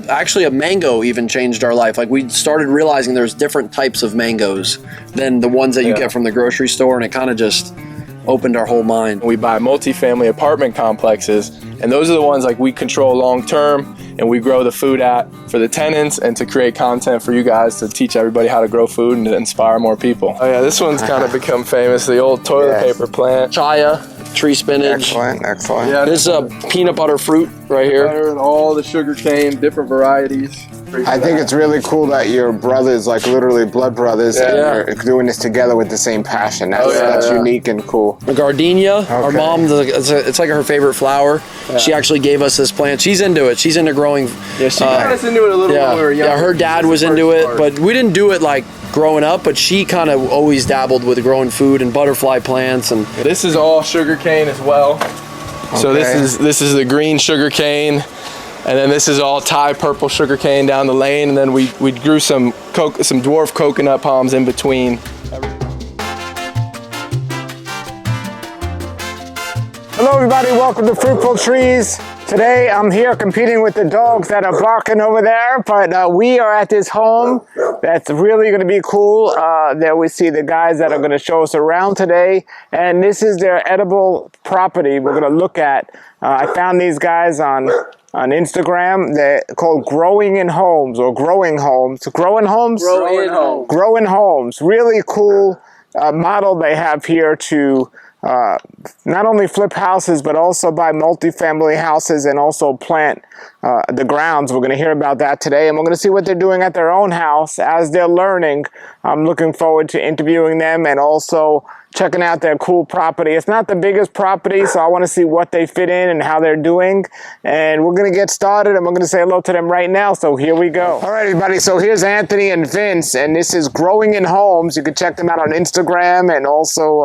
actually a mango even changed our life. Like we started realizing there's different types of mangoes than the ones that you get from the grocery store, and it kind of just opened our whole mind. We buy multifamily apartment complexes, and those are the ones like we control long term, and we grow the food at for the tenants and to create content for you guys to teach everybody how to grow food and to inspire more people. Oh yeah, this one's kind of become famous, the old toilet paper plant. Chaya, tree spinach. Excellent. Yeah, this is a peanut butter fruit right here. Butter and all the sugar cane, different varieties. I think it's really cool that your brothers, like literally blood brothers, and you're doing this together with the same passion. That's unique and cool. A gardenia. Our mom, it's like her favorite flower. Yeah. She actually gave us this plant. She's into it. She's into growing. Yeah, she got us into it a little when we were young. Yeah, her dad was into it, but we didn't do it like growing up, but she kind of always dabbled with growing food and butterfly plants. And this is all sugar cane as well. So this is the green sugar cane. And then this is all Thai purple sugar cane down the lane, and then we grew some dwarf coconut palms in between. Hello everybody, welcome to Fruitful Trees. Today I'm here competing with the dogs that are barking over there, but we are at this home that's really going to be cool. There we see the guys that are going to show us around today, and this is their edible property we're going to look at. I found these guys on Instagram. They're called Growing in Homes or Growing Homes. Growing Homes? Growing Homes. Really cool model they have here to not only flip houses, but also buy multifamily houses and also plant the grounds. We're going to hear about that today, and we're going to see what they're doing at their own house as they're learning. I'm looking forward to interviewing them and also checking out their cool property. It's not the biggest property, so I want to see what they fit in and how they're doing. And we're going to get started, and we're going to say hello to them right now, so here we go. All right, everybody, so here's Anthony and Vince, and this is Growing in Homes. You can check them out on Instagram, and also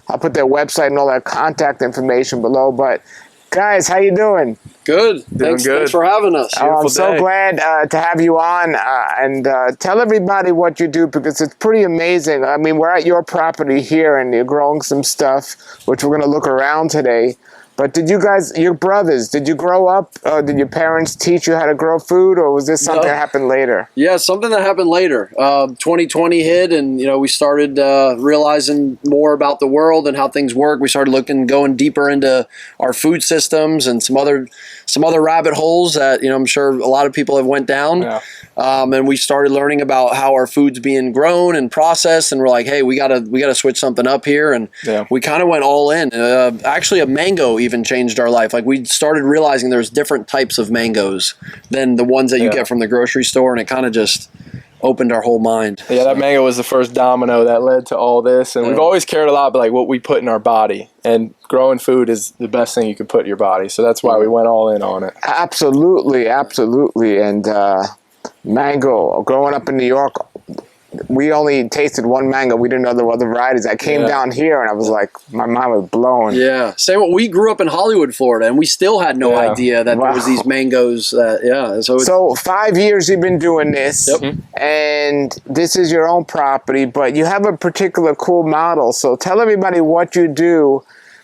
I'll put their website and all that contact information below. But guys, how you doing? Good. Thanks for having us. I'm so glad to have you on, and tell everybody what you do, because it's pretty amazing. I mean, we're at your property here and you're growing some stuff, which we're going to look around today. But did you guys, your brothers, did you grow up, did your parents teach you how to grow food, or was this something that happened later? Yeah, something that happened later. 2020 hit, and we started realizing more about the world and how things work. We started going deeper into our food systems and some other rabbit holes that I'm sure a lot of people have went down. Yeah. And we started learning about how our food's being grown and processed, and we're like, hey, we gotta switch something up here, and we kind of went all in. Actually, a mango even changed our life. Like we started realizing there's different types of mangoes than the ones that you get from the grocery store, and it kind of just opened our whole mind. Yeah, that mango was the first domino that led to all this, and we've always cared a lot about like what we put in our body, and growing food is the best thing you could put in your body, so that's why we went all in on it. Absolutely. And mango, growing up in New York, we only tasted one mango. We didn't know there were other varieties. I came down here and I was like, my mind was blown. Yeah. Same. We grew up in Hollywood, Florida, and we still had no idea that there was these mangoes. So 5 years you've been doing this, and this is your own property, but you have a particular cool model. So tell everybody what you do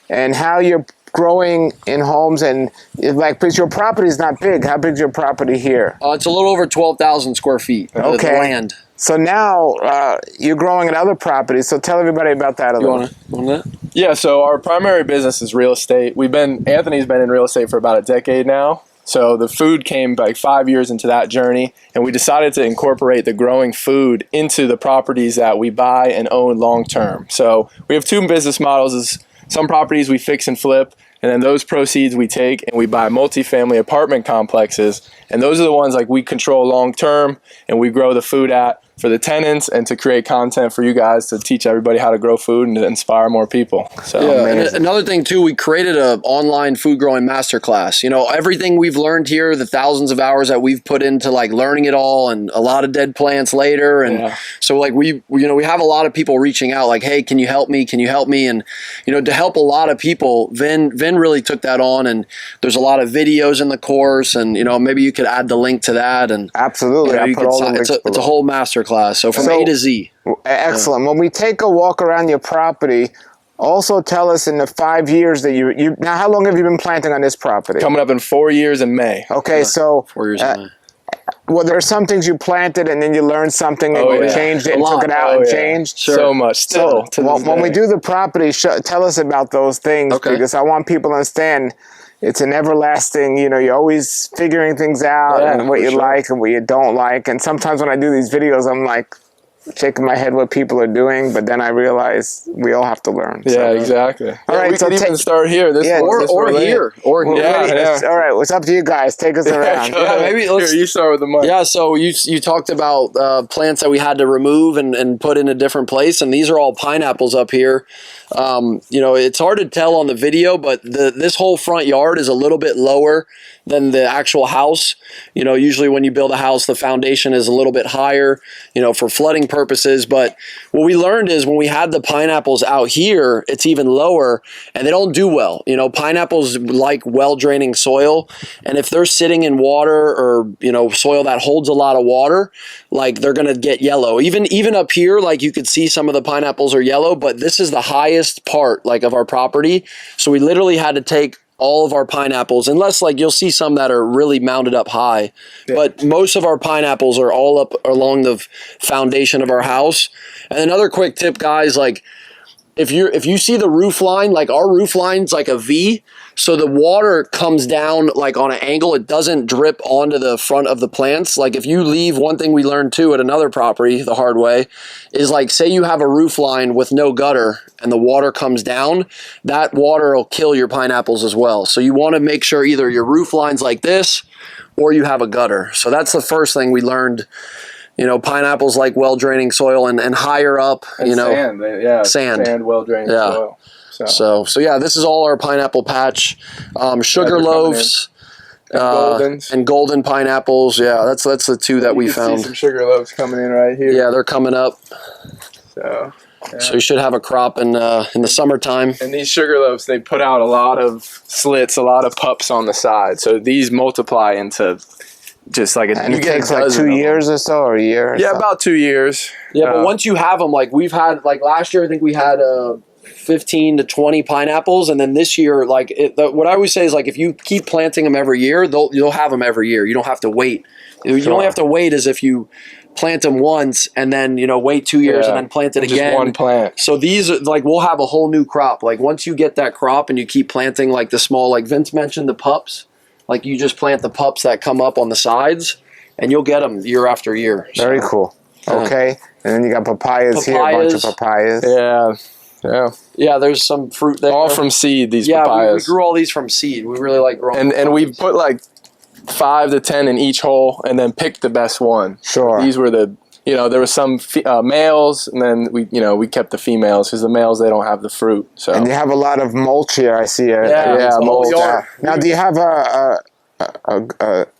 and how you're growing in homes, and because your property is not big. How big is your property here? It's a little over 12,000 square feet. The land. So now you're growing at other properties. So tell everybody about that a little. You want that? Yeah. So our primary business is real estate. Anthony's been in real estate for about a decade now. So the food came like 5 years into that journey, and we decided to incorporate the growing food into the properties that we buy and own long term. So we have two business models. Some properties we fix and flip, and then those proceeds we take and we buy multifamily apartment complexes, and those are the ones like we control long term, and we grow the food at for the tenants and to create content for you guys to teach everybody how to grow food and to inspire more people. So and another thing too, we created an online food growing masterclass. Everything we've learned here, the thousands of hours that we've put into like learning it all, and a lot of dead plants later, and so like we have a lot of people reaching out like, hey, can you help me? And to help a lot of people, Vin really took that on, and there's a lot of videos in the course, and maybe you could add the link to that. And absolutely, it's a whole masterclass. So from A to Z. Excellent. When we take a walk around your property, also tell us in the 5 years that you now, how long have you been planting on this property? Coming up in 4 years in May. Okay, so 4 years in May. well, there are some things you planted and then you learned something and Oh, you yeah. changed it and A lot. took it out Oh, and yeah. changed. So much still. to this When we day. do the property, tell us about those things, Okay. because I want people to understand it's an everlasting, you know, you're always figuring things out Yeah, and what for you sure. like and what you don't like. And sometimes when I do these videos, I'm like shaking my head what people are doing, but then I realize we all have to learn. Yeah, So, exactly. All right, we so could even start here. This Yeah, one, Or this or Rolania. here. Or we're here. Yeah, ready. yeah. All right, it's up to you guys. Take us around. Go ahead. maybe let's- Here, you start with the mic. Yeah, so you talked about plants that we had to remove and put in a different place, and these are all pineapples up here. You know, it's hard to tell on the video, but this whole front yard is a little bit lower than the actual house. You know, usually when you build a house, the foundation is a little bit higher, you know, for flooding purposes. But what we learned is when we had the pineapples out here, it's even lower, and they don't do well. You know, pineapples like well-draining soil, and if they're sitting in water or, you know, soil that holds a lot of water, like they're gonna get yellow. Even up here, like you could see some of the pineapples are yellow, but this is the highest part like of our property, so we literally had to take all of our pineapples, unless like you'll see some that are really mounted up high, but most of our pineapples are all up along the foundation of our house. And another quick tip, guys, like if you see the roof line, like our roof line's like a V, so the water comes down like on an angle. It doesn't drip onto the front of the plants. Like if you leave, one thing we learned too at another property the hard way is, like, say you have a roof line with no gutter and the water comes down, that water will kill your pineapples as well. So you want to make sure either your roof line's like this or you have a gutter. So that's the first thing we learned. You know, pineapples like well-draining soil, and higher up, And you know, sand, sand. well-drained Yeah. soil. So yeah, this is all our pineapple patch. Sugar they're coming loaves And goldens. and golden pineapples. Yeah, that's the two that we You can see found. some sugar loaves coming in right here. Yeah, they're coming up. So, yeah. So you should have a crop in the summertime. And these sugar loaves, they put out a lot of slits, a lot of pups on the side. So these multiply into just like And you it get a takes like dozen 2 of them. years or so, or a year. Or Yeah, so. about 2 years. Yeah, but once you have them, like we've had, like last year, I think we had 15 to 20 pineapples, and then this year, like what I always say is, like, if you keep planting them every year, you'll have them every year. You don't have to wait. You only have to wait as if you plant them once and then, you know, wait 2 years and then plant it just again. one plant. So these are like, we'll have a whole new crop. Like once you get that crop and you keep planting like the small, like Vince mentioned, the pups, like you just plant the pups that come up on the sides and you'll get them year after year. So, Very cool. Okay. And then you got papayas here, a bunch of papayas. Yeah. Yeah, there's some fruit there. All from seed, these we papayas. grew all these from seed. We really like growing. And we put like 5 to 10 in each hole and then picked the best one. Sure. These were there were some males, and then we kept the females because the males, they don't have the fruit. So And you have a lot of mulch here, I see. Yeah, mulch. Now, do you have a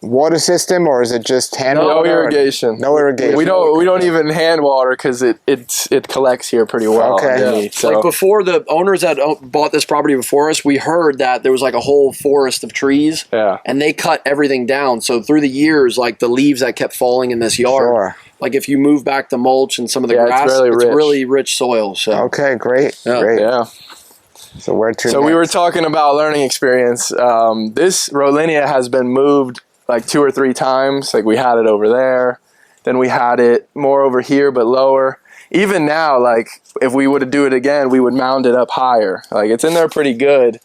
water system, or is it just hand no water? irrigation. No irrigation. We don't even hand water because it collects here pretty well. Okay. underneath, so. Like before, the owners that bought this property before us, we heard that there was like a whole forest of trees. Yeah. And they cut everything down. So through the years, like the leaves that kept falling in this yard, Sure. like if you move back the mulch and some of the Yeah, grass, it's really rich. rich soil. So Okay, great. Yeah. Great. Yeah. So where to So next? we were talking about learning experience. This Rollinia has been moved like 2 or 3 times. Like we had it over there, then we had it more over here but lower. Even now, like if we would do it again, we would mound it up higher. Like it's in there pretty good,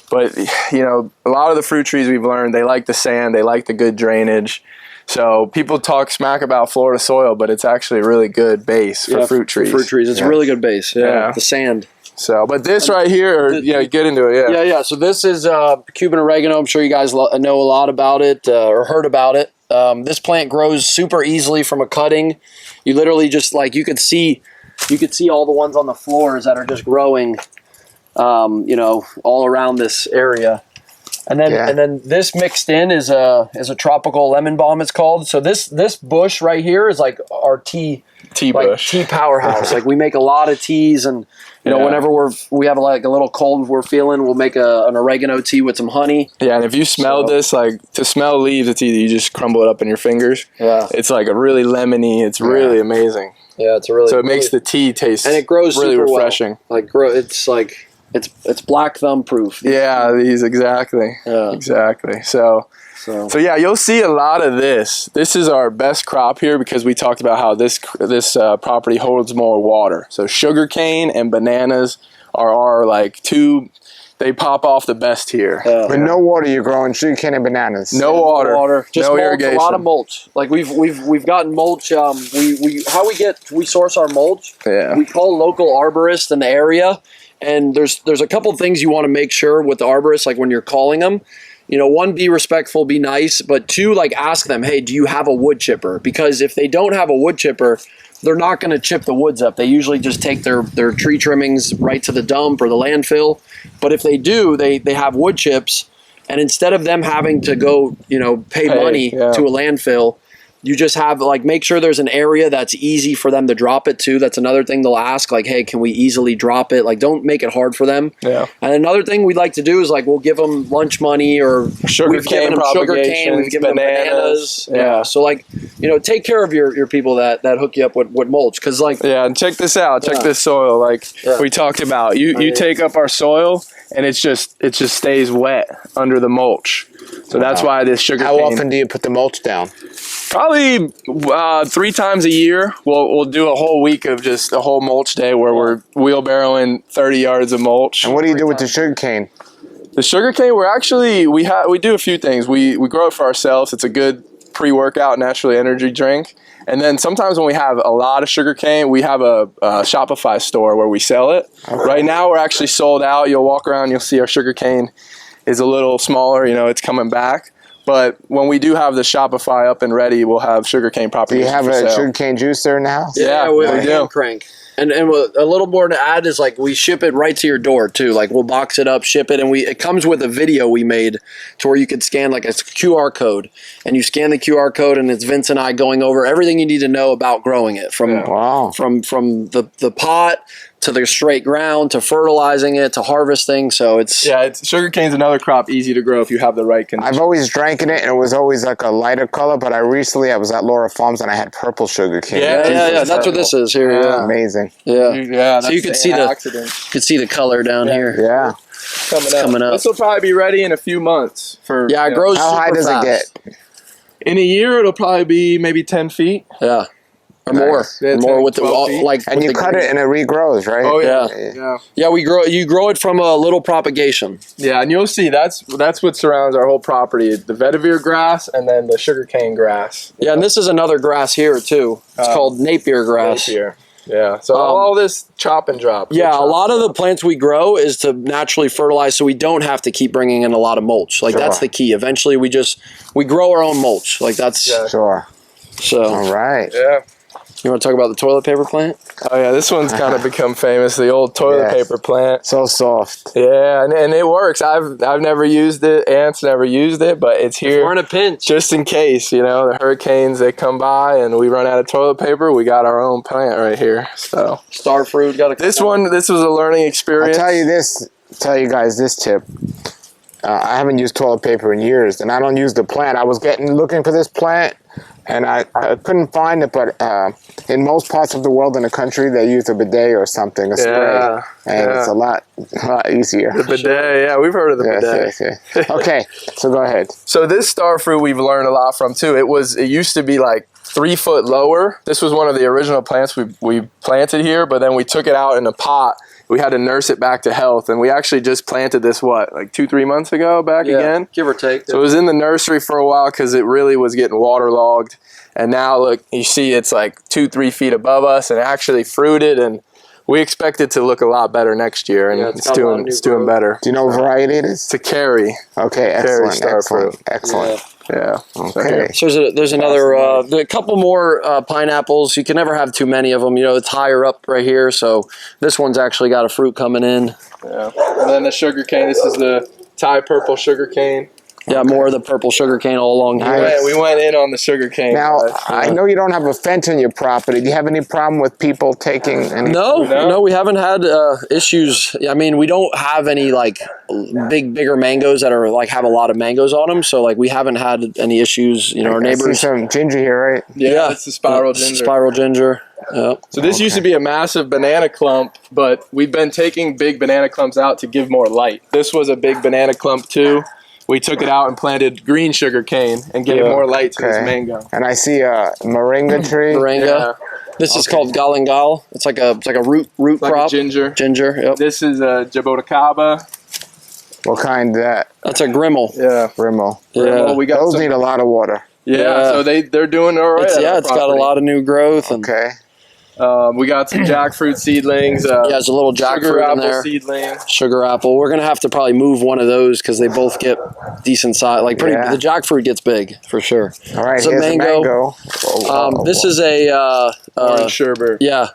but you know, a lot of the fruit trees we've learned, they like the sand, they like the good drainage. So people talk smack about Florida soil, but it's actually a really good base for fruit trees. For fruit trees, it's a really good base. Yeah. The sand. So, but this right here, get into it. Yeah. So this is Cuban oregano. I'm sure you guys know a lot about it or heard about it. This plant grows super easily from a cutting. You literally just you could see all the ones on the floors that are just growing, all around this area. And then this mixed in is a tropical lemon balm, it's called. So this bush right here is like our tea bush. tea powerhouse. Like we make a lot of teas, and whenever we have like a little cold we're feeling, we'll make an oregano tea with some honey. Yeah, and if you smell this, like to smell leaves, it's either you just crumble it up in your fingers. Yeah, it's like a really lemony. It's really amazing. Yeah, it's a really so it makes the tea taste and it grows really super refreshing. Well. It's black thumb proof. Yeah, these exactly. Yeah. Exactly. So So yeah, you'll see a lot of this. This is our best crop here because we talked about how this property holds more water. So sugarcane and bananas are our like two. They pop off the best here. With no water, you're growing sugarcane and bananas. No water, just no mulch, irrigation. A lot of mulch. Like we've gotten mulch. We source our mulch. Yeah. We call local arborists in the area, and there's a couple things you want to make sure with the arborists, like when you're calling them. You know, one, be respectful, be nice, but two, like ask them, hey, do you have a wood chipper? Because if they don't have a wood chipper, they're not going to chip the woods up. They usually just take their tree trimmings right to the dump or the landfill. But if they do, they have wood chips, and instead of them having to go, pay money to a landfill, you just have, like, make sure there's an area that's easy for them to drop it to. That's another thing they'll ask, like, hey, can we easily drop it? Like, don't make it hard for them. Yeah. And another thing we'd like to do is, like, we'll give them lunch money, or we've given them sugarcane, we've given them bananas. Yeah. So, like, take care of your people that hook you up with mulch. Because, like... Yeah, and check this out. Check this soil. Like we talked about. You take up our soil, and it just stays wet under the mulch. So that's why this sugar cane... How often do you put the mulch down? Probably 3 times a year. We'll do a whole week of just a whole mulch day where we're wheelbarrowing 30 yards of mulch. And what do you do with the sugarcane? The sugarcane, we do a few things. We grow it for ourselves. It's a good pre-workout, naturally energy drink. And then sometimes when we have a lot of sugarcane, we have a Shopify store where we sell it. Okay. Right now we're actually sold out. You'll walk around, you'll see our sugarcane is a little smaller. It's coming back. But when we do have the Shopify up and ready, we'll have sugarcane properties. Do you have a sugarcane juicer in the house? Yeah, we do. Crank. And a little more to add is, like, we ship it right to your door too. Like, we'll box it up, ship it, and it comes with a video we made to where you could scan, like, a QR code, and you scan the QR code, and it's Vince and I going over everything you need to know about growing it from the pot to the straight ground, to fertilizing it, to harvesting. So sugarcane's another crop easy to grow if you have the right conditions. I've always drank it, and it was always like a lighter color, but I was at Laura Farms, and I had purple sugarcane. Yeah, that's what this is here. Yeah. Amazing. Yeah. So you can see the color down here. Yeah. Coming up. This will probably be ready in a few months. It grows. How high does it get? In a year, it'll probably be maybe 10 feet. Yeah. Or nice. more with and you cut it and it regrows, right? Oh yeah. You grow it from a little propagation. Yeah, and you'll see that's what surrounds our whole property: the vetiver grass and then the sugarcane grass. Yeah, and this is another grass here too. It's called Napier grass. Napier. Yeah. So all this chop and drop. Yeah, a lot of the plants we grow is to naturally fertilize, so we don't have to keep bringing in a lot of mulch. Like that's the key. Eventually, we grow our own mulch. Like that's sure. So all right. Yeah. You want to talk about the toilet paper plant? Oh yeah, this one's kind of become famous. The old toilet paper plant. So soft. Yeah, and it works. I've never used it. Aunt's never used it, but it's here. If we're in a pinch, just in case. The hurricanes they come by and we run out of toilet paper. We got our own plant right here. So star fruit got this one. This was a learning experience. I'll tell you guys this tip. I haven't used toilet paper in years, and I don't use the plant. I was looking for this plant, and I couldn't find it, but in most parts of the world in the country, they use a bidet or something, a spray, and it's a lot easier. The bidet, we've heard of the bidet. Okay, so go ahead. So this star fruit we've learned a lot from too. It used to be like 3 foot lower. This was one of the original plants we planted here, but then we took it out in a pot. We had to nurse it back to health, and we actually just planted this, like 2-3 months ago again? Give or take. So it was in the nursery for a while because it really was getting waterlogged. And now, look, you see it's like 2-3 feet above us and actually fruited, and we expect it to look a lot better next year, and it's doing better. Do you know what variety it is? It's a Carrie. Okay, excellent. Yeah. Okay. So there's another, a couple more pineapples. You can never have too many of them. It's higher up right here. So this one's actually got a fruit coming in. Yeah. And then the sugar cane. This is the Thai purple sugar cane. Yeah, more of the purple sugar cane all along here. Nice. We went in on the sugar cane. Now, I know you don't have a fence on your property. Do you have any problem with people taking any? No, we haven't had issues. I mean, we don't have any like bigger mangoes that are like have a lot of mangoes on them. So like we haven't had any issues. Our neighbors. I see some ginger here, right? Yeah, it's the spiral ginger. Spiral ginger. Yep. So this used to be a massive banana clump, but we've been taking big banana clumps out to give more light. This was a big banana clump too. we took it out and planted green sugar cane and gave more light to this mango. And I see a moringa tree. Moringa. Yeah. This is called galangal. It's like a root crop. Like ginger. Ginger. Yep. This is a jaboticaba. What kind is that? That's a grimmel. Yeah. Rimmel. Yeah. We got Those need a lot of water. Yeah. So they're doing all right. It's got a lot of new growth. And, Okay. We got some jackfruit seedlings. there's a little sugar jackfruit in apple there. seedling. Sugar apple. We're gonna have to probably move one of those because they both get decent size. Like pretty, the jackfruit gets big for sure. All right. It's a Here's mango. a mango. This is a Orange sherbet. yeah,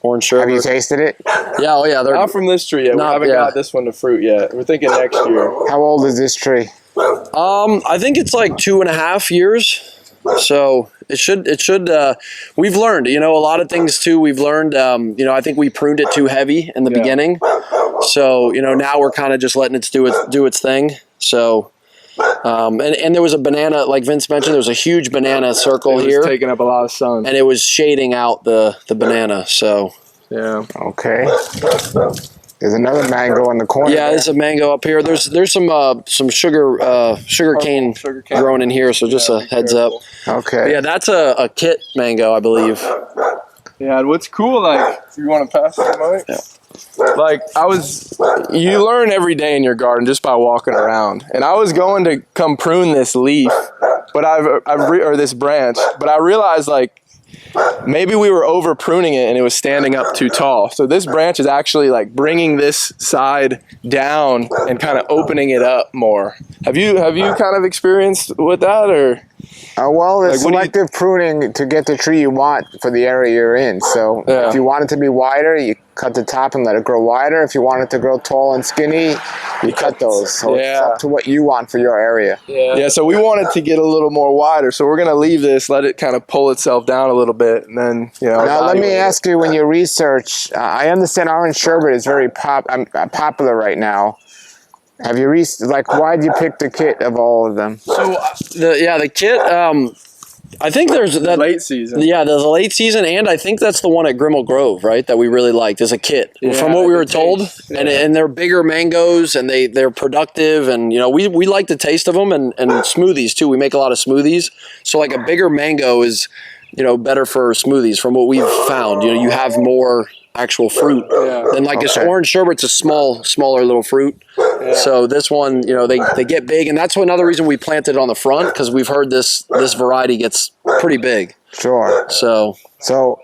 orange sherbet. Have you tasted it? Yeah, oh yeah. They're Not from this tree yet. We Not- haven't yeah. got this one to fruit yet. We're thinking next year. How old is this tree? I think it's like 2.5 years. So it should. We've learned, a lot of things too. We've learned, I think we pruned it too heavy in the beginning. So now we're kind of just letting it do its thing. So, and there was a banana, like Vince mentioned, there was a huge banana circle It was here, taking up a lot of sun. and it was shading out the banana. So Yeah. Okay. There's another mango in the corner. yeah, there's a mango up here. There's some sugar cane growing in here. So just a heads up. Okay. But yeah, that's a kit mango, I believe. Yeah, and what's cool, like, you want to pass it, Mike? Yeah. Like, you learn every day in your garden just by walking around. And I was going to come prune this leaf, but or this branch, but I realized, like, maybe we were over pruning it and it was standing up too tall. So this branch is actually like bringing this side down and kind of opening it up more. Have you kind of experienced with that, or? Well, there's Like, what do you- selective pruning to get the tree you want for the area you're in. So Yeah. if you want it to be wider, you cut the top and let it grow wider. If you want it to grow tall and skinny, you cut those. So it's up to what you want for your area. Yeah, so we want it to get a little more wider. So we're going to leave this, let it kind of pull itself down a little bit, and then, Now, let me evaluate it. ask you, when you research, I understand orange sherbet is very popular right now. Have you why did you pick the kit of all of them? So the kit. I think there's that Late season. Yeah, there's a late season, and I think that's the one at Grimmel Grove, right? That we really liked as a kit, from what we were told. And they're bigger mangoes, and they're productive, and we like the taste of them, and smoothies too. We make a lot of smoothies, so like a bigger mango is better for smoothies from what we've found. You have more actual fruit than like this orange sherbet's a smaller little fruit. So this one, they get big, and that's another reason we planted it on the front, because we've heard this variety gets pretty big. Sure. So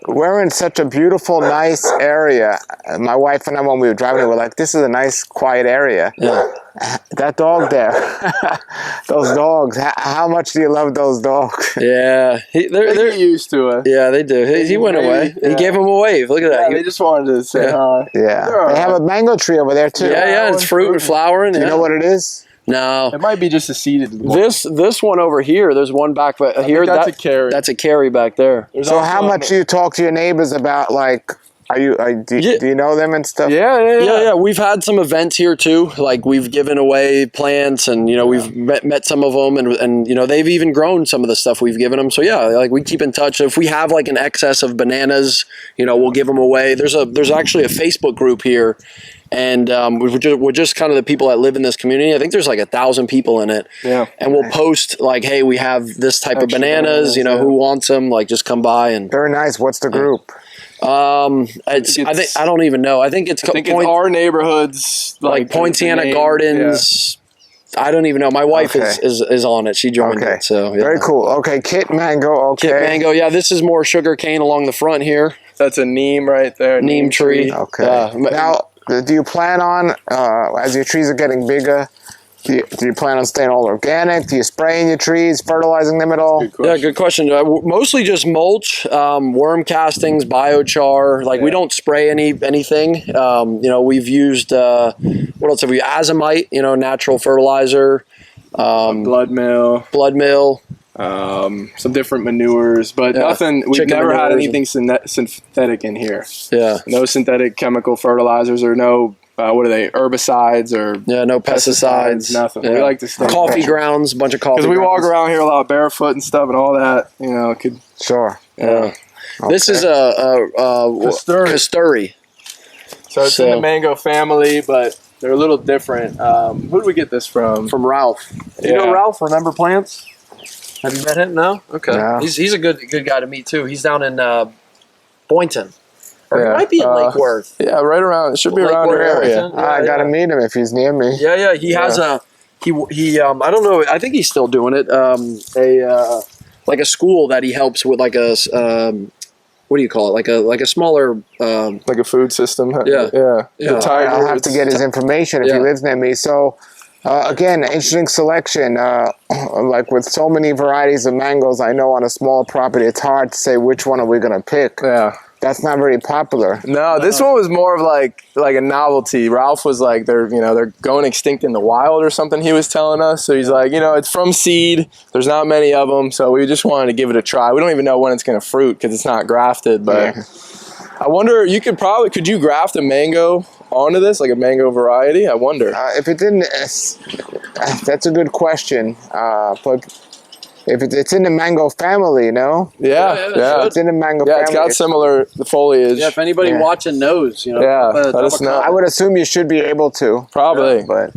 we're in such a beautiful, nice area. My wife and I, when we were driving, we were like, this is a nice, quiet area. Yeah. That dog there, those dogs, how much do you love those dogs? Yeah. They're used to it. Yeah, they do. He went away. He gave him a wave. Look at that. Yeah, they just wanted to say hi. Yeah. They have a mango tree over there, too. Yeah, it's fruit and flowering. Do you know what it is? No. It might be just a seeded one. This one over here, there's one back here. that's a carry. That's a carry back there. So how much do you talk to your neighbors about, like, do you know them and stuff? Yeah. We've had some events here too. Like we've given away plants, and we've met some of them, and they've even grown some of the stuff we've given them. So yeah, like we keep in touch. If we have like an excess of bananas, we'll give them away. There's actually a Facebook group here, and we're just kind of the people that live in this community. I think there's like 1,000 people in it. Yeah. And we'll post like, hey, we have this type of bananas. Who wants them? Like just come by and. Very nice. What's the group? I don't even know. I think it's it's our neighborhoods, like Poinciana Gardens. Yeah. I don't even know. My wife is on it. She joined it. So very cool. Okay, kit mango. Okay, kit mango. Yeah, this is more sugar cane along the front here. That's a neem right there. Neem tree. Okay. Now, do you plan on as your trees are getting bigger? Do you plan on staying all organic? Do you spray in your trees, fertilizing them at all? Good question. Mostly just mulch, worm castings, biochar. Like we don't spray anything. We've used what else have we? Azomite, natural fertilizer. Blood meal. Some different manures, but nothing. We've never had anything synthetic in here. Yeah. No synthetic chemical fertilizers or no. What are they? Herbicides or no pesticides. Nothing. Yeah. We like to stay coffee grounds, bunch of coffee. Because we walk around here a lot barefoot and stuff and all that. Could sure. Yeah. This is a Casturi. So it's in the mango family, but They're a little different. Who did we get this from? From Ralph. You know Ralph? Remember Plants? Have you met him? No. Okay. No. He's a good guy to meet too. He's down in Boynton. Or he Yeah. might be in Lake Worth. Yeah, right around. It should be Lake around your Worth, area. Boynton. I gotta meet him if he's near me. Yeah. He has he I don't know. I think he's still doing it. Like a school that he helps with, like a what do you call it? Like a smaller Like a food system. Yeah. The Tiger, I'll have to get his information if he lives near me. So, again, interesting selection. Like with so many varieties of mangoes, I know on a small property, it's hard to say which one are we going to pick. Yeah. That's not very popular. No, this one was more of like a novelty. Ralph was like, they're going extinct in the wild or something, he was telling us. So he's like, it's from seed. There's not many of them. So we just wanted to give it a try. We don't even know when it's going to fruit because it's not grafted. But I wonder, could you graft a mango onto this, like a mango variety? I wonder. If it didn't, that's a good question. But if it's in the mango family, no? Yeah. It's in the mango family. Yeah, it's got similar foliage. Yeah, if anybody watching knows, let us know. I would assume you should be able to. Probably. But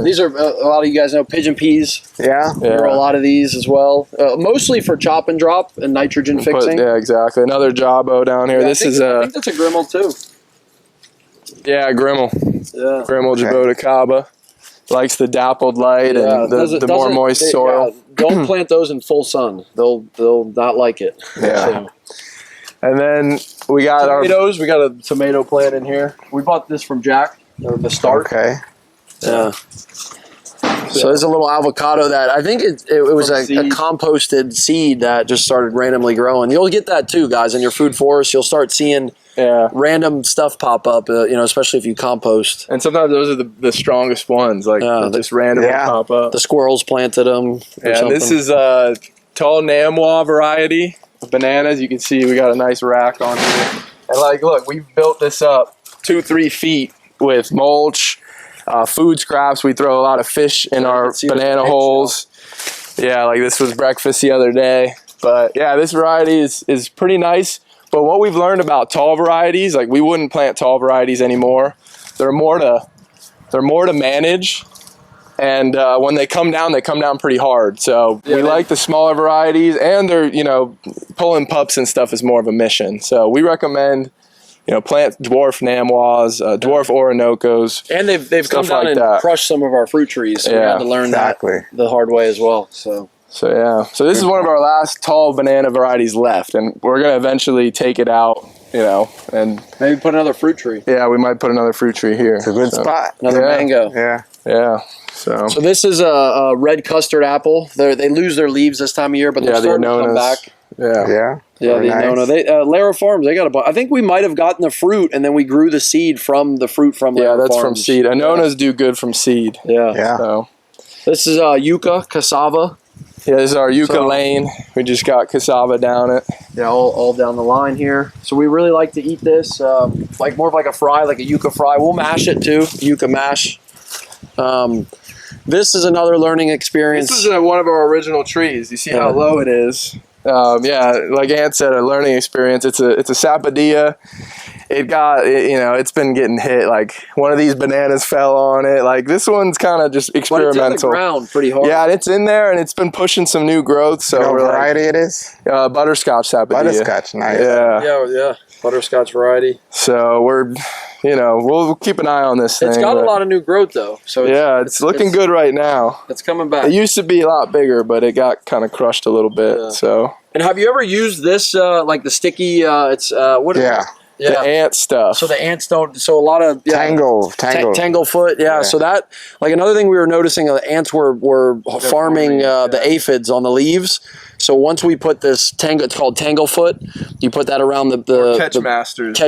these are a lot of you guys know pigeon peas. yeah. There are a lot of these as well, mostly for chop and drop and nitrogen fixing. Yeah, exactly. Another Jawbo down here. Yeah, this is I think that's a Grimmel too. Yeah, Grimmel. Yeah. Grimmel Jabotacaba. Likes the dappled light and the more moist soil. Don't plant those in full sun. They'll not like it. Yeah. And then we got tomatoes. We got a tomato plant in here. We bought this from Jack, the start. Okay. Yeah. So there's a little avocado that I think it was a composted seed that just started randomly growing. You'll get that too, guys, in your food forest. You'll start seeing random stuff pop up, especially if you compost. And sometimes those are the strongest ones, like just randomly pop up. The squirrels planted them. Yeah, this is a tall Namwa variety of bananas. You can see we got a nice rack on here. And look, we've built this up 2-3 feet with mulch. Food scraps. We throw a lot of fish in our banana holes. Yeah, like this was breakfast the other day. But yeah, this variety is pretty nice. But what we've learned about tall varieties, like we wouldn't plant tall varieties anymore. They're more to manage. And when they come down pretty hard. So we like the smaller varieties, and they're, pulling pups and stuff is more of a mission. So we recommend plant dwarf Namwas, dwarf Orinoco's. And they've come down and crushed some of our fruit trees. So we had to learn that the hard way as well. So this is one of our last tall banana varieties left, and we're going to eventually take it out, and maybe put another fruit tree. Yeah, we might put another fruit tree here. It's a good spot. Another mango. Yeah. So this is a red custard apple. They lose their leaves this time of year, but they're starting to come back. Yeah. Yeah, Lara Farms, they got a bunch. I think we might have gotten the fruit, and then we grew the seed from the fruit from Lara Farms. That's from seed. Anonas do good from seed. Yeah. So this is yucca, cassava. Yeah, this is our yucca lane. We just got cassava down it. Yeah, all down the line here. So we really like to eat this, like more of like a fry, like a yucca fry. We'll mash it too, yucca mash. This is another learning experience. This is one of our original trees. You see how low it is. Like Ant said, a learning experience. It's a sapodilla. It's been getting hit. Like one of these bananas fell on it. Like this one's kind of just experimental. But it's in the ground pretty hard. Yeah, it's in there and it's been pushing some new growth. So what variety it is? Butterscotch sapodilla. Butterscotch, nice. Yeah. Butterscotch variety. So we'll keep an eye on this thing. It's got a lot of new growth though. So it's looking good right now. It's coming back. It used to be a lot bigger, but it got kind of crushed a little bit. Yeah. So. And have you ever used this, like the sticky? The ant stuff. So the ants don't. So a lot of tanglefoot. Yeah. So that, like another thing we were noticing, the ants were farming the aphids on the leaves. So once we put this it's called tanglefoot. You put that around the catch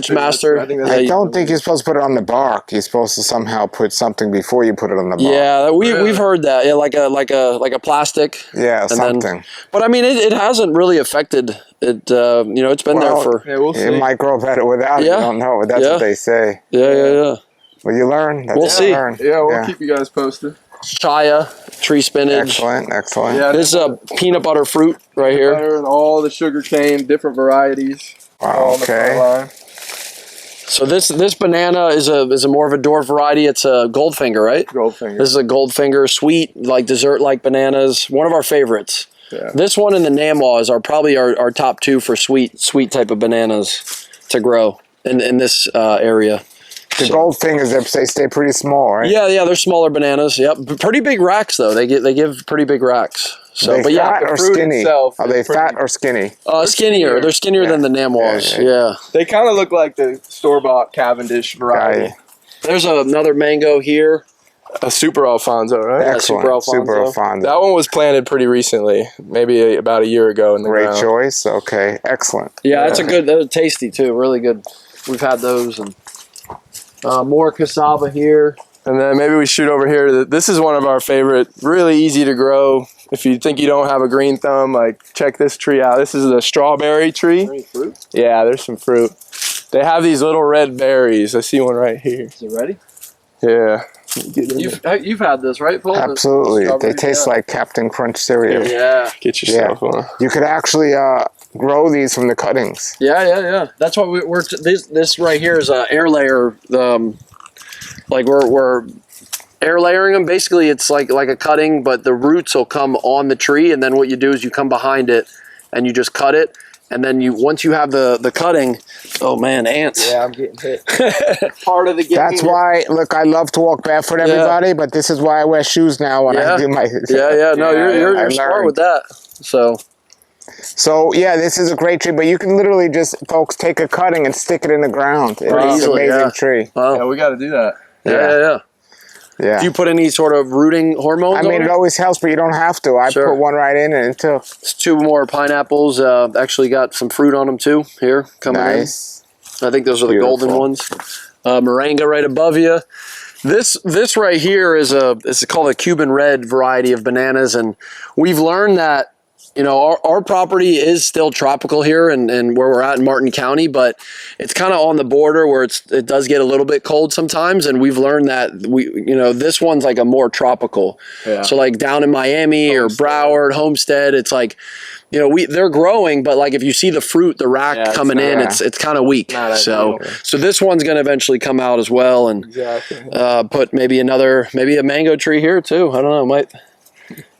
master. I don't think you're supposed to put it on the bark. You're supposed to somehow put something before you put it on the bark. Yeah, we've heard that. Yeah, like a plastic. Yeah, something. But I mean, it hasn't really affected it. It's been there for. Yeah, we'll see. It might grow better without it. You don't know, but that's what they say. Yeah. Well, you learn. We'll see. Learn. Yeah, we'll keep you guys posted. Chaya, tree spinach. Excellent. Yeah, this is a peanut butter fruit right here. And all the sugar cane, different varieties. Wow, okay. So this banana is a more of a dwarf variety. It's a Goldfinger, right? Goldfinger. This is a Goldfinger, sweet, like dessert-like bananas. One of our favorites. Yeah. This one and the Namwas are probably our top two for sweet type of bananas to grow in this area. The Goldfingers, they stay pretty small, right? Yeah, they're smaller bananas. Yep, pretty big racks though. They give pretty big racks. So, Are they fat or skinny? itself Are they is pretty- fat or skinny? Skinnier. They're skinnier than the Namwas. Yeah. They kind of look like the store-bought Cavendish variety. Got it. There's another mango here. A Super Alfonso, right? Excellent. Super Alfonso. Super Alfonso. That one was planted pretty recently, maybe about a year ago in the Great ground. choice. Okay, excellent. Yeah, that's a good. They're tasty too. Really good. We've had those and more cassava here. And then maybe we shoot over here. This is one of our favorite, really easy to grow. If you think you don't have a green thumb, like check this tree out. This is a strawberry tree. Any fruit? Yeah, there's some fruit. They have these little red berries. I see one right here. Is it ready? Yeah. You've had this, right, Paul? Absolutely. They Strawberry, taste yeah. like Captain Crunch cereal. Yeah. Get yourself one. You could actually grow these from the cuttings. Yeah. That's why we're this right here is a air layer. Like we're air layering them. Basically, it's like a cutting, but the roots will come on the tree, and then what you do is you come behind it and you just cut it, and then once you have the cutting. Oh man, ants! Yeah, I'm getting hit. Part of the game. That's why, look, I love to walk barefoot, everybody, but this is why I wear shoes now when I do my... Yeah. No, Yeah, you're smart with that. So, yeah, this is a great tree, but you can literally just, folks, take a cutting and stick it in the ground. It's an Easily, amazing yeah. tree. Wow. Yeah, we got to do that. Yeah. Yeah. Do you put any sort of rooting hormones? I mean, on it always helps, but you don't have to. I Sure. put one right in and it took. It's two more pineapples. Actually got some fruit on them too. Here coming Nice. in. I think those are the golden Beautiful. ones. Moringa right above you. This right here is called a Cuban red variety of bananas, and we've learned that our property is still tropical here and where we're at in Martin County, but it's kind of on the border where it does get a little bit cold sometimes, and we've learned that this one's like a more tropical. Yeah. So like down in Miami or Broward, Homestead, it's like they're growing, but like if you see the fruit, the rack coming in, it's kind of weak. So this one's going to eventually come out as well, and put maybe a mango tree here too. I don't know,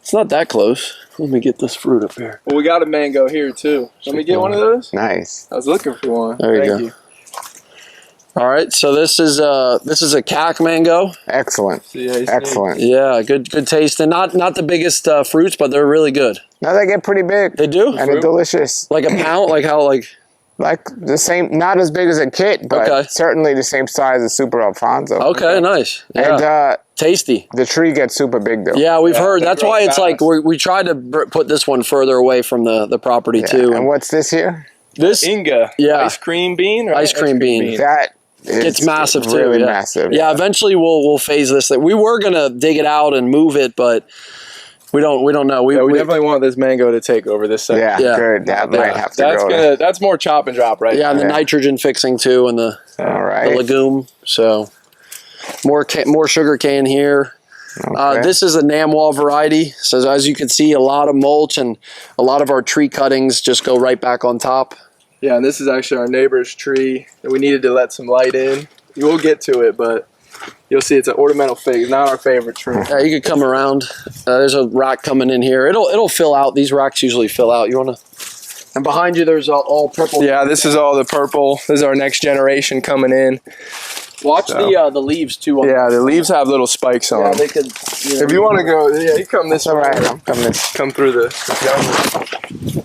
it's not that close. Let me get this fruit up here. Well, we got a mango here too. Let me get one of those. Nice. I was looking for one. There you go. All right, so this is a cac mango. Excellent. Excellent. Yeah, good taste, and not the biggest fruits, but they're really good. Now they get pretty big. They do, And they're delicious. like a pound, Like the same, not as big as a kit, but certainly the same size as Super Alfonso. Okay, nice. Yeah. And tasty. the tree gets super big though. Yeah, we've heard. they That's grow why it's fast. like we tried to put this one further away from the property too. And what's this here? This Inga. Yeah. Ice cream bean. Right? Ice cream bean. That is It's massive too. really Yeah. massive. Yeah, eventually we'll phase this thing. We were gonna dig it out and move it, but we don't know. We definitely want this mango to take over this section. Yeah, good. That might have to That's go. that's more chop and drop, right? Yeah, and the nitrogen fixing too, and the All right. legume. So more sugar cane here. Okay. This is a Namwa variety. So as you can see, a lot of mulch and a lot of our tree cuttings just go right back on top. Yeah, and this is actually our neighbor's tree that we needed to let some light in. We'll get to it, but you'll see it's an ornamental fig. It's not our favorite tree. Yeah, you could come around. There's a rack coming in here. It'll fill out. These racks usually fill out. You wanna? And behind you, there's all purple. Yeah, this is all the purple. This is our next generation coming in. Watch the leaves too. Yeah, the leaves have little spikes on Yeah, them. they could. If you want to go, you come this All way. right. I'm coming. Come through the jungle.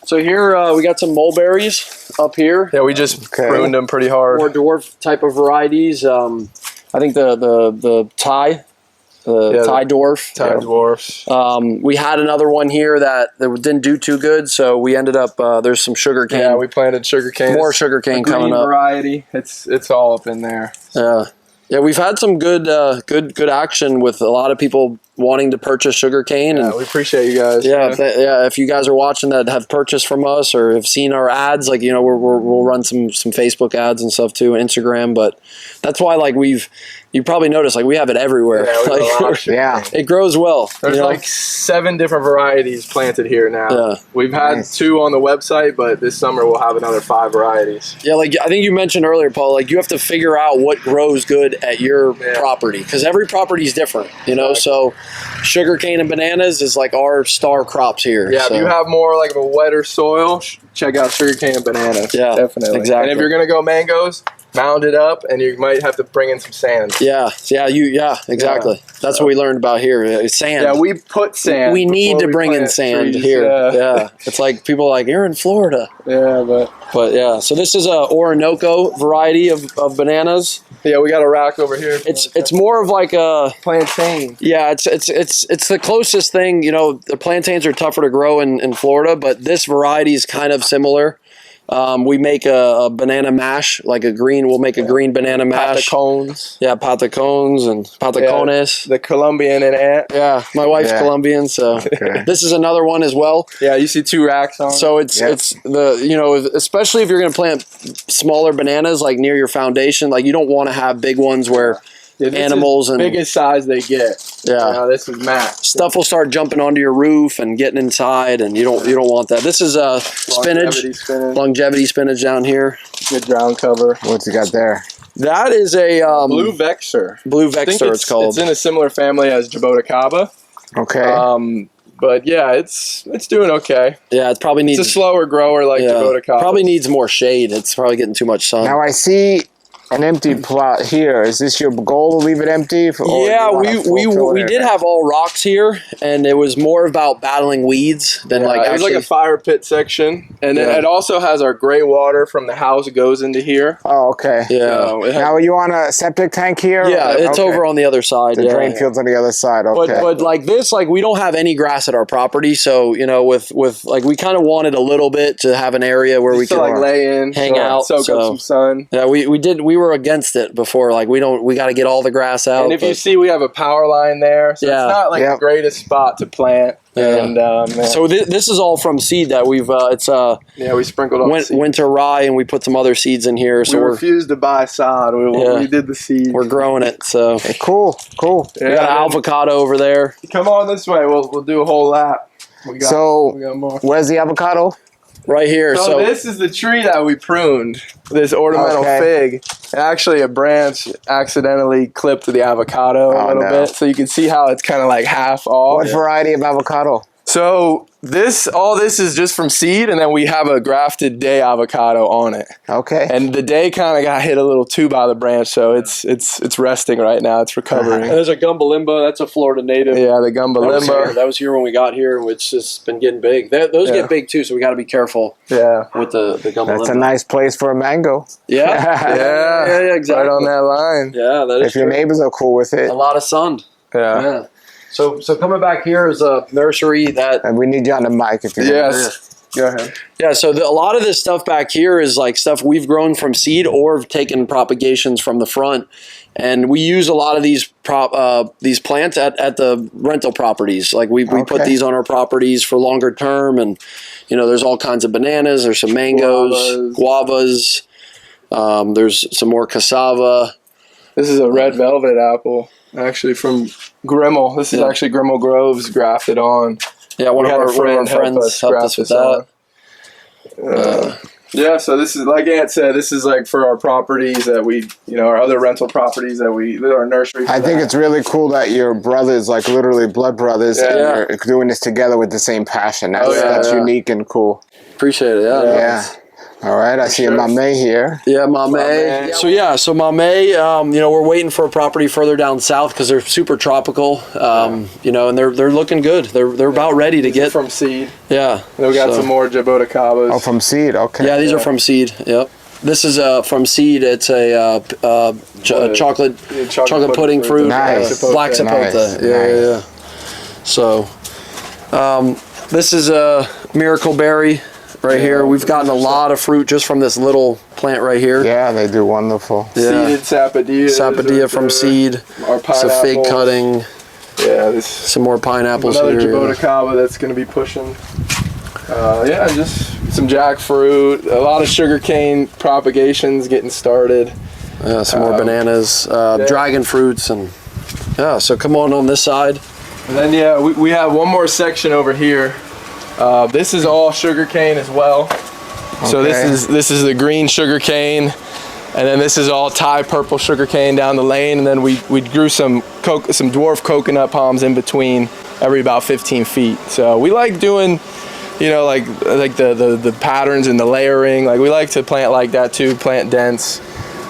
So here we got some mulberries up here. Yeah, we just pruned them pretty hard. More dwarf type of varieties. I think the Thai. Thai dwarf. Thai dwarfs. We had another one here that didn't do too good, so we ended up there's some sugar cane. Yeah, we planted sugar cane. More sugar cane green coming up. variety. It's all up in there. Yeah, we've had some good action with a lot of people wanting to purchase sugar cane. Yeah, And we appreciate you guys. yeah, if you guys are watching that have purchased from us or have seen our ads, like we'll run some Facebook ads and stuff too, and Instagram. But that's why we've you probably notice like we have it everywhere. Yeah, we have a lot of sugar Yeah. cane. It grows well. There's you know? like 7 different varieties planted here now. Yeah. We've had Nice. 2 on the website, but this summer we'll have another 5 varieties. Yeah, like I think you mentioned earlier, Paul, like you have to figure out what grows good at your property because every property is different, you know. So sugarcane and bananas is like our star crops here. Yeah, so. if you have more like of a wetter soil, check out sugarcane and bananas. Yeah, definitely. exactly. And if you're gonna go mangoes, mound it up, and you might have to bring in some sand. Yeah, exactly. Yeah, That's what we learned about here. Sand. Yeah, we put sand. We need before to we bring in plant sand trees. here. Yeah. Yeah, it's like people are like you're in Florida, Yeah, but yeah. So this is a Orinoco variety of bananas. yeah, we got a rack over here. It's more of like a plantain. yeah. It's the closest thing. You know, the plantains are tougher to grow in Florida, but this variety is kind of similar. We make a banana mash, like we'll make a green banana mash. Patacones. Yeah, patacones and patacones. The Colombian and ant. Yeah, my wife's Yeah. Colombian, so Okay. this is another one as well. Yeah, you see 2 racks on. So it's the you know, especially if you're going to plant smaller bananas like near your foundation, like you don't want to have big ones where this animals is and biggest size they get. yeah. You know, this is max. Stuff will start jumping onto your roof and getting inside, and you don't want that. This is Longevity spinach, longevity spinach down here. Good ground cover. What's you got there? That is a Blue Vexor. blue I think vexor. It's called. It's in a similar family as Jaboticaba. Okay. But yeah, it's doing okay. Yeah, it probably needs It's a slower grower like Jaboticaba. probably needs more shade. It's probably getting too much sun. Now I see an empty plot here. Is this your goal to leave it empty? Yeah, we did have all rocks here, and it was more about battling weeds than like it was actually. like a fire pit section, and then it also has our gray water from the house goes into here. Oh, okay. Yeah, It has- Now are you on a septic tank here? yeah, it's Okay. over on the other side. The yeah. drain field's on the other side. Okay. But like this, like we don't have any grass at our property, so you know, with like we kind of wanted a little bit to have an area where we to could like lay in, hang out, soak so- up some sun. Yeah, we were against it before. Like we got to get all the grass out. And if you but- see, we have a power line there, so Yeah. it's not like Yep. the greatest spot to plant. Yeah. And man, so this is all from seed that we've. It's yeah, we sprinkled on seed. winter rye, and we put some other seeds in here. So We we're refused to buy sod. We did the seed. we're growing it. So Cool. we got an avocado over there. Come on this way. We'll do a whole lap. We got more. Where's the avocado? Right here. So this is the tree that we pruned. This ornamental fig. And actually, a branch accidentally clipped the avocado a little bit, so you can see how it's kind of like half off. What variety of avocado? So all this is just from seed, and then we have a grafted day avocado on it. Okay. And the day kind of got hit a little too by the branch, so it's resting right now. It's recovering. There's a gumba limba. That's a Florida native. Yeah, the gumba limba. That was here when we got here, which has been getting big. Those get big too, so we got to be careful Yeah. with the gumba limba. That's a nice place for a mango. Yeah. Yeah, exactly. right on that line. Yeah, that is If your true. neighbors are cool with it. A lot of sun. Yeah. Yeah. So coming back here is a nursery that. And we need you on the mic if you Yes. Go ahead. Yeah, so a lot of this stuff back here is like stuff we've grown from seed or taken propagations from the front, and we use a lot of these plants at the rental properties. Like we put these on our properties for longer term, and you know there's all kinds of bananas. There's some mangoes, guavas. There's some more cassava. This is a red velvet apple, actually from Grimmel. This is actually Grimmel Groves grafted on. Yeah, one of our friends helped us with that. Yeah, so this is, like Ant said, this is like for our properties that we, our other rental properties that our nursery. I think it's really cool that your brothers, like literally blood brothers, and you're doing this together with the same passion. That's unique and cool. Appreciate it. Yeah. All right, I see a Mame here. Yeah, Mame. So Mame, we're waiting for a property further down south because they're super tropical, and they're looking good. They're about ready to get from seed. Yeah. And we got some more Jaboticabas. Oh, from seed. Okay. Yeah, these are from seed. Yep. This is from seed. It's a chocolate pudding fruit. Nice. Black sapota. Nice. Yeah. So, this is a miracle berry. Right here, we've gotten a lot of fruit just from this little plant right here. Yeah, they do wonderful. Yeah. Seeded sapodilla. Sapodilla from seed. Our Some fig cutting. Yeah, some more pineapples another here. Another Jaboticaba that's going to be pushing. Just some jackfruit. A lot of sugarcane propagations getting started. Yeah, some more bananas, dragon fruits, and yeah. So come on this side. And then yeah, we have one more section over here. This is all sugar cane as well. So this is the green sugar cane, and then this is all Thai purple sugar cane down the lane, and then we grew some dwarf coconut palms in between every about 15 feet. So we like doing, you know, like the patterns and the layering. Like we like to plant like that too, plant dense.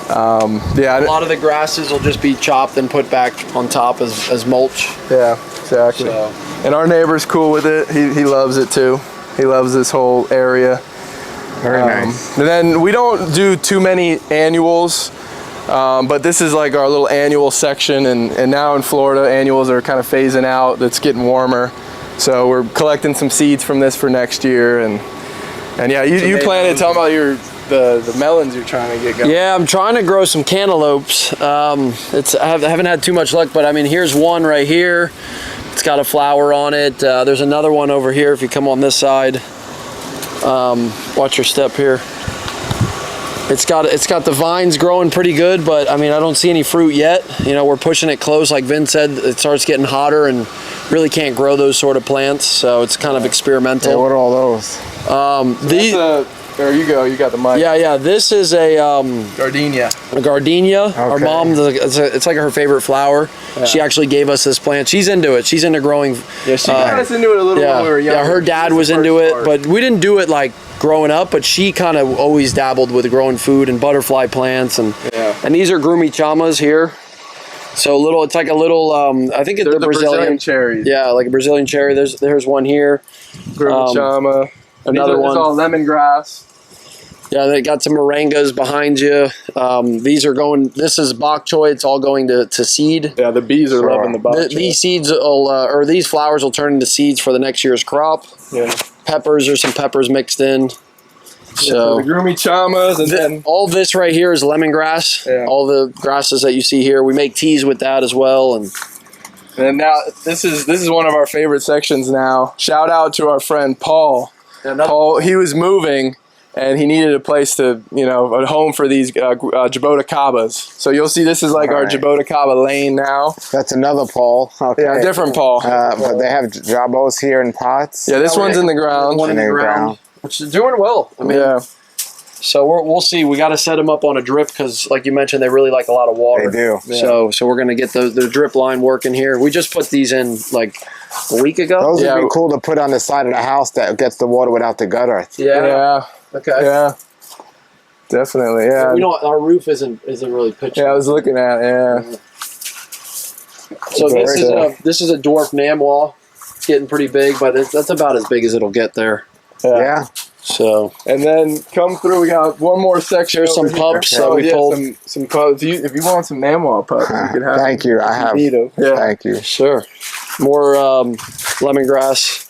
Yeah, a lot of the grasses will just be chopped and put back on top as mulch. Yeah, exactly. So. And our neighbor's cool with it. He loves it too. He loves this whole area. Very nice. And then we don't do too many annuals, but this is like our little annual section. And now in Florida, annuals are kind of phasing out. It's getting warmer, so we're collecting some seeds from this for next year. And yeah, you planted. Tell me about the melons you're trying to get going. Yeah, I'm trying to grow some cantaloupes. I haven't had too much luck, but I mean, here's one right here. It's got a flower on it. There's another one over here if you come on this side. Watch your step here. It's got the vines growing pretty good, but I mean, I don't see any fruit yet. You know, we're pushing it close, like Vin said. It starts getting hotter and really can't grow those sort of plants, so it's kind of experimental. Yeah, what are all those? There you go. You got the mic. Yeah. This is a gardenia. A gardenia. Okay. Our mom, it's like her favorite flower. Yeah. She actually gave us this plant. She's into it. She's into growing. Yeah, she got us into it a little when we were young. Yeah, her dad was into it, but we didn't do it like growing up. But she kind of always dabbled with growing food and butterfly plants, and these are grumi chamas here. So it's like a little. I think it's the Brazilian cherries. Yeah, like a Brazilian cherry. There's one here. Grumi chama. Another one. It's all lemongrass. Yeah, they got some moringas behind you. These are going. This is bok choy. It's all going to seed. Yeah, the bees are loving the bok choy. These seeds or these flowers will turn into seeds for the next year's crop. Yeah. Peppers or some peppers mixed in. So the grumi chamas, and then all this right here is lemongrass. Yeah. All the grasses that you see here, we make teas with that as well. And now this is one of our favorite sections. Now, shout out to our friend Paul. Paul, he was moving. And he needed a place to, a home for these jaboticabas. So you'll see this is like our jaboticaba lane now. That's another Paul. Okay. Yeah, different Paul. But they have jabos here in pots. Yeah, this one's in the ground. One in the ground. Which is doing well. I mean, yeah. So we'll see. We got to set them up on a drip because, like you mentioned, they really like a lot of water. They do. Yeah. So we're going to get the drip line working here. We just put these in like a week ago. Those would be cool to put on the side of the house that gets the water without the gutter. Yeah. Okay. Yeah. Definitely. Yeah. Our roof isn't really pitched. Yeah, I was looking at it. Yeah. So this is a dwarf namwa. It's getting pretty big, but that's about as big as it'll get there. Yeah. So and then come through. We got one more section. There's some pups that we pulled. Some pups. If you want some namwa pups, you can have. Thank you. I have. Need them. Yeah. Thank you. Sure. More lemongrass.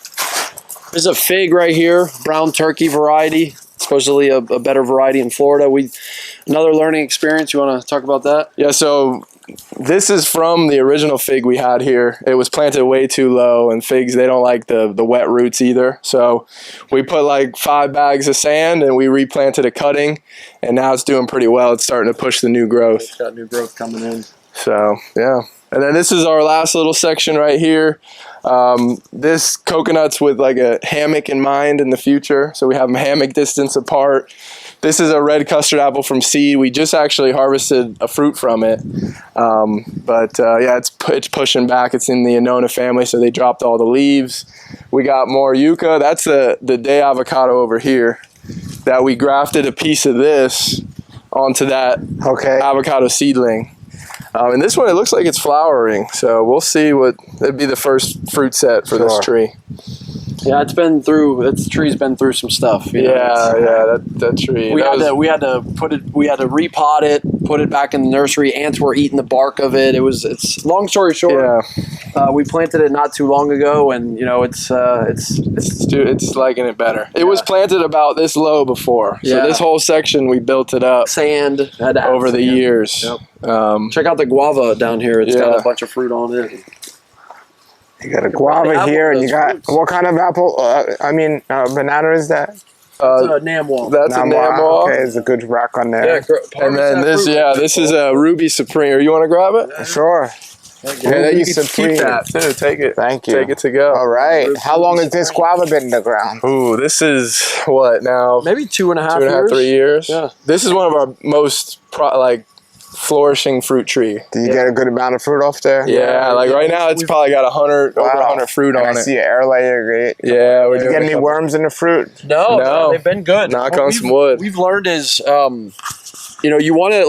There's a fig right here, brown turkey variety. Supposedly a better variety in Florida. Another learning experience. You want to talk about that? Yeah. So this is from the original fig we had here. It was planted way too low, and figs, they don't like the wet roots either. So we put like 5 bags of sand and we replanted a cutting, and now it's doing pretty well. It's starting to push the new growth. It's got new growth coming in. So yeah. And then this is our last little section right here. This coconut's with like a hammock in mind in the future. So we have them hammock distance apart. This is a red custard apple from seed. We just actually harvested a fruit from it. Yeah, it's pushing back. It's in the Annona family, so they dropped all the leaves. We got more yucca. That's the day avocado over here that we grafted a piece of this onto that avocado seedling. And this one, it looks like it's flowering, so we'll see it'd be the first fruit set for this tree. Yeah, this tree's been through some stuff. That tree. We had to repot it, put it back in the nursery. Ants were eating the bark of it. It's long story short. Yeah. We planted it not too long ago, and it's liking it better. It was planted about this low before, so this whole section we built it up sand over the years. Yep. Check out the guava down here. It's got a bunch of fruit on it. You got a guava here, and you got what kind of apple? Banana is that? Namwal. That's a Namwal. Okay, there's a good rack on there. And then this is a Ruby Supreme. You want to grab it? Sure. Yeah, you can keep that too. Take it. Thank you. Take it to go. All right. How long has this guava been in the ground? Ooh, this is what now? Maybe 2.5 2.5, years. 3 years. Yeah. This is one of our most flourishing fruit tree. Do you get a good amount of fruit off there? Yeah, like right now it's probably got 100 over 100 fruit and on I it. see an air layer. Great. Yeah, we're Did you doing get a any couple- worms in the fruit? No, they've been good. Knock What on some wood. We've learned is, you want to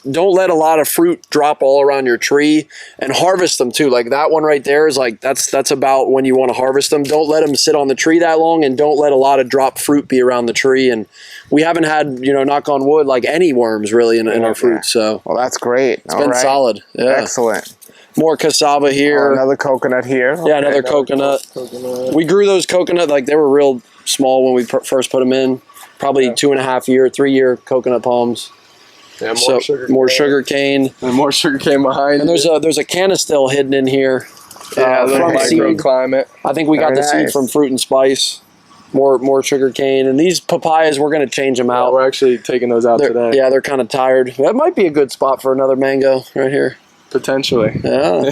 don't let a lot of fruit drop all around your tree, and harvest them too. Like that one right there is that's about when you want to harvest them. Don't let them sit on the tree that long, and don't let a lot of drop fruit be around the tree. And we haven't had, knock on wood, like any worms really in our fruit. So Well, that's great. it's been solid. Yeah. Excellent. More cassava here. Another coconut here. Yeah, another coconut. We grew those coconut, they were real small when we first put them in. Probably 2.5 year, 3 year coconut palms. Yeah, more sugar cane. And more sugar cane behind. And there's a cannistil hidden in here. Yeah, from microclimate. I think we got Very the seed nice. from Fruit and Spice. More sugar cane. And these papayas, we're going to change them out. We're actually taking those out today. Yeah, they're kind of tired. That might be a good spot for another mango right here. Potentially. Yeah.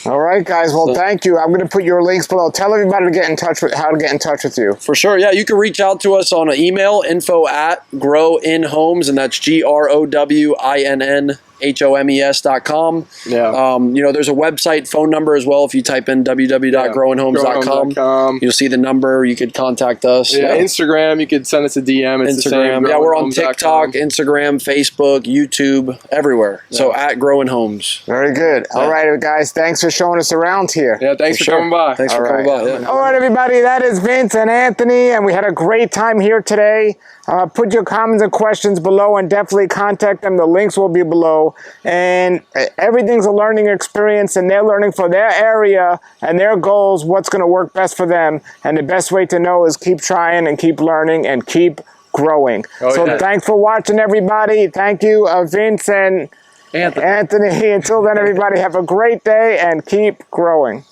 All right, guys. Well, thank you. I'm going to put your links below. Tell everybody to get in touch with how to get in touch with you. For sure. Yeah, you can reach out to us on an email, info@growinhomes, and that's GROWINNHOMES.com. Yeah. There's a website phone number as well. If you type in www.growinhomes.com, you'll see the number. You could contact us. Yeah, Instagram, you could send us a DM. It's the same. Yeah, we're on TikTok, growinhomes.com. Instagram, Facebook, YouTube, everywhere. So at Growing Homes. Very good. All right, guys. Thanks for showing us around here. Yeah, thanks for coming by. Thanks for coming by. Yeah. All right, everybody. That is Vince and Anthony, and we had a great time here today. Put your comments and questions below, and definitely contact them. The links will be below. And everything's a learning experience, and they're learning for their area and their goals what's going to work best for them. And the best way to know is keep trying and keep learning and keep growing. Thanks for watching, everybody. Thank you, Vince and Anthony. Until then, everybody, have a great day and keep growing.